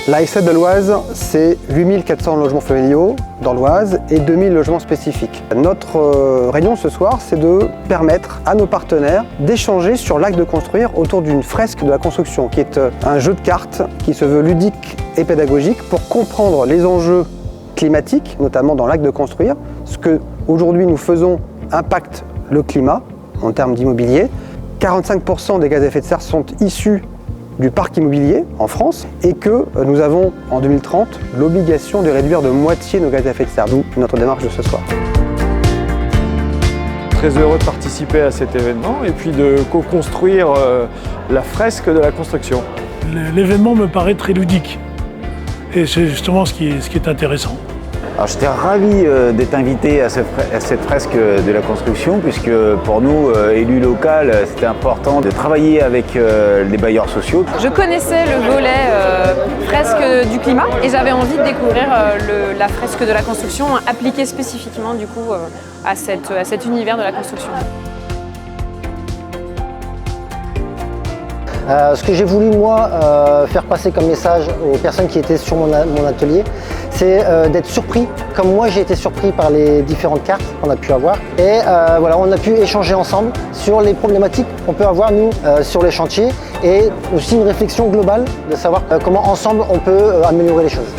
L'ASF de l'Oise, c'est 8400 logements familiaux dans l'Oise et 2000 logements spécifiques. Notre réunion ce soir, c'est de permettre à nos partenaires d'échanger sur l'acte de construire autour d'une fresque de la construction, qui est un jeu de cartes qui se veut ludique et pédagogique pour comprendre les enjeux climatiques, notamment dans l'acte de construire. Ce que aujourd'hui nous faisons impacte le climat en termes d'immobilier. 45% des gaz à effet de serre sont issus du parc immobilier en France et que nous avons en 2030 l'obligation de réduire de moitié nos gaz à effet de serre, d'où notre démarche de ce soir. Très heureux de participer à cet événement et puis de co-construire la fresque de la construction. L'événement me paraît très ludique et c'est justement ce qui est intéressant. Alors j'étais ravi d'être invité à cette fresque de la construction puisque pour nous, élus locaux, c'était important de travailler avec les bailleurs sociaux. Je connaissais le volet fresque du climat et j'avais envie de découvrir la fresque de la construction appliquée spécifiquement du coup à cet univers de la construction. Ce que j'ai voulu moi faire passer comme message aux personnes qui étaient sur mon atelier, c'est d'être surpris, comme moi j'ai été surpris par les différentes cartes qu'on a pu avoir. Et voilà, on a pu échanger ensemble sur les problématiques qu'on peut avoir nous sur les chantiers et aussi une réflexion globale de savoir comment ensemble on peut améliorer les choses.